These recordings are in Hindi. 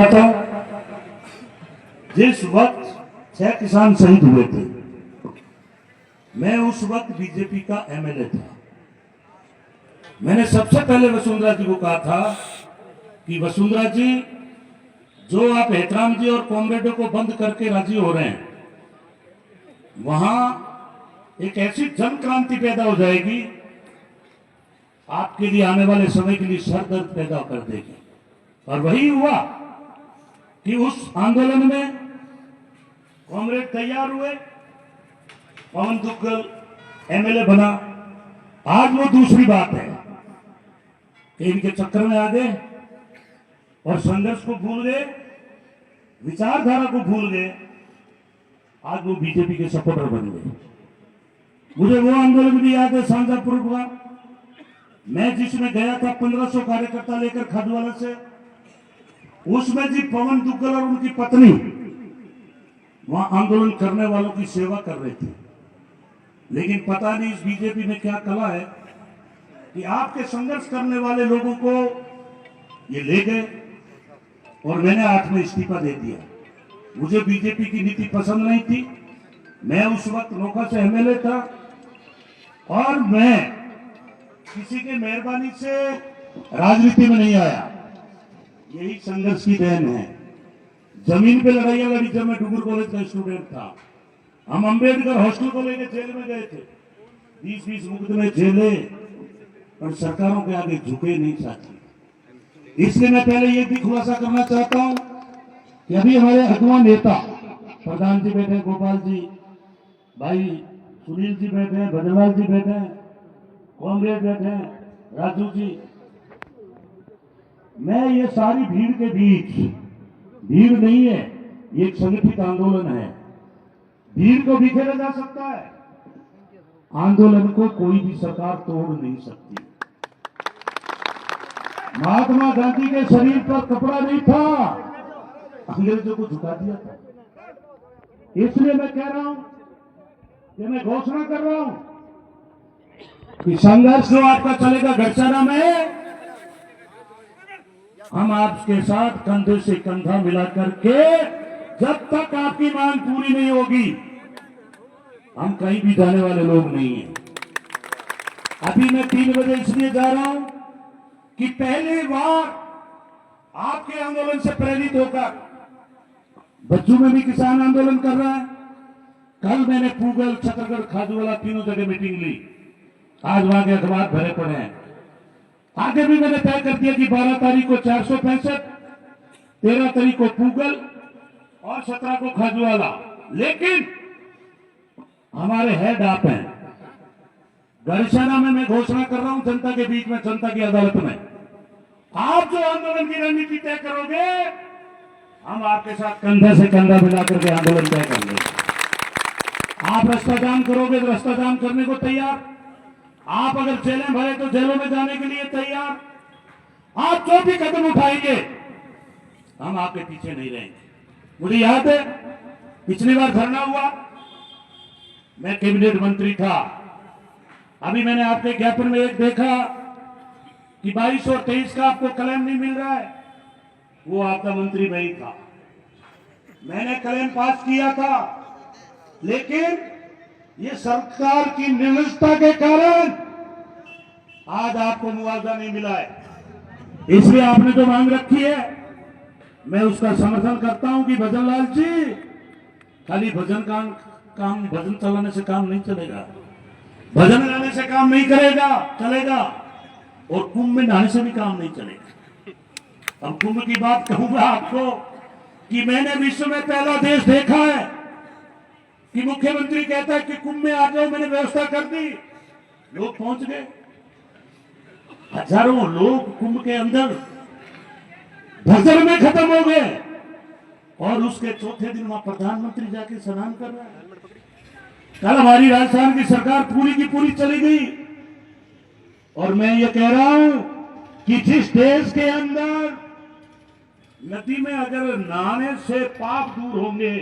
था। जिस वक्त 6 किसान शहीद हुए थे, मैं उस वक्त बीजेपी का एमएलए था। मैंने सबसे पहले वसुंधरा जी को कहा था कि वसुंधरा जी, जो आप एहतराम जी और कॉमरेडों को बंद करके राजी हो रहे हैं, वहां एक ऐसी जन क्रांति पैदा हो जाएगी, आपके लिए आने वाले समय के लिए सरदर्द पैदा कर देगी। और वही हुआ कि उस आंदोलन में कॉमरेड तैयार हुए, पवन दुग्गल एमएलए बना। आज वो दूसरी बात है कि इनके चक्कर में आ गए और संघर्ष को भूल गए, विचारधारा को भूल गए। आज वो बीजेपी के सपोर्टर बन गए। मुझे वो आंदोलन भी याद है, शांजापुर का, मैं जिसमें गया था 1500 कार्यकर्ता लेकर खाजवाला से। उसमें जी पवन दुग्गल और उनकी पत्नी वहां आंदोलन करने वालों की सेवा कर रहे थे। लेकिन पता नहीं इस बीजेपी में क्या कला है कि आपके संघर्ष करने वाले लोगों को ये ले गए और मैंने 8 में इस्तीफा दे दिया। मुझे बीजेपी की नीति पसंद नहीं थी। मैं उस वक्त नोखा से एमएलए था और मैं किसी के मेहरबानी से राजनीति में नहीं आया। यही संघर्ष की देन है। जमीन पे लड़ाइयां लड़ी जब मैं डुगुर कॉलेज का स्टूडेंट था। हम अंबेडकर हॉस्टल को लेकर जेल में गए थे, 20-20 मुकदमे झेले और सरकारों के आगे झुके नहीं साथी। इसलिए मैं पहले ये भी खुलासा करना चाहता हूं कि अभी हमारे अगवा नेता प्रधान जी बैठे, गोपाल जी, भाई सुनील जी बैठे हैं, भजनलाल जी बैठे हैं, कांग्रेस बैठे हैं, राजू जी। मैं ये सारी भीड़ के बीच, भीड़ नहीं है, ये एक संगठित आंदोलन है। भीड़ को बिखेरा जा सकता है, आंदोलन को कोई भी सरकार तोड़ नहीं सकती। महात्मा गांधी के शरीर पर कपड़ा नहीं था, अंग्रेजों को झुका दिया था। इसलिए मैं कह रहा हूं कि मैं घोषणा कर रहा हूं कि संघर्ष जो आपका चलेगा गढ़चाना में, हम आपके साथ कंधे से कंधा मिला करके, जब तक आपकी मांग पूरी नहीं होगी, हम कहीं भी जाने वाले लोग नहीं हैं। अभी मैं 3 बजे इसलिए जा रहा हूं कि पहली बार आपके आंदोलन से प्रेरित होकर बच्चों में भी किसान आंदोलन कर रहा है। कल मैंने पूगल, छतरगढ़, खाजूवाला तीनों जगह मीटिंग ली। आज वहां के अखबार भरे पड़े हैं। आगे भी मैंने तय कर दिया कि 12 तारीख को 465, 13 तारीख को पूगल और 17 को खाजूवाला। लेकिन हमारे हेड आप हैं। गढ़चाना में मैं घोषणा कर रहा हूं, जनता के बीच में, जनता की अदालत में, आप जो आंदोलन की रणनीति तय करोगे, हम आपके साथ कंधे से कंधा मिलाकर के आंदोलन तय करेंगे। आप रास्ता जाम करोगे तो रास्ता जाम करने को तैयार। आप अगर जेलें भरे तो जेलों में जाने के लिए तैयार। आप जो भी कदम उठाएंगे, हम आपके पीछे नहीं रहेंगे। मुझे याद है पिछली बार धरना हुआ, मैं कैबिनेट मंत्री था। अभी मैंने आपके ज्ञापन में एक देखा कि 22 और 23 का आपको क्लेम नहीं मिल रहा है। वो आपका मंत्री वही था। मैंने क्लेम पास किया था, लेकिन ये सरकार की निर्लजता के कारण आज आपको मुआवजा नहीं मिला है। इसलिए आपने जो मांग रखी है, मैं उसका समर्थन करता हूं कि भजनलाल जी, खाली भजन काम भजन चलाने से काम नहीं चलेगा, भजन गाने से काम नहीं चलेगा, और कुंभ में नहाने से भी काम नहीं चलेगा। अब कुंभ की बात कहूंगा आपको कि मैंने विश्व में पहला देश देखा है कि मुख्यमंत्री कहता है कि कुंभ में आ जाओ, मैंने व्यवस्था कर दी, लोग पहुंच गए। हजारों लोग कुंभ के अंदर भजन में खत्म हो गए और उसके चौथे दिन वहां प्रधानमंत्री जाके स्नान कर रहा है। कल हमारी राजस्थान की सरकार पूरी की पूरी चली गई। और मैं ये कह रहा हूं कि जिस देश के अंदर नदी में अगर नहाने से पाप दूर होंगे,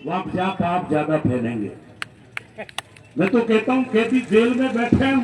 वहां पाप ज्यादा फैलेंगे। मैं तो कहता हूं कैदी जेल में बैठे हैं।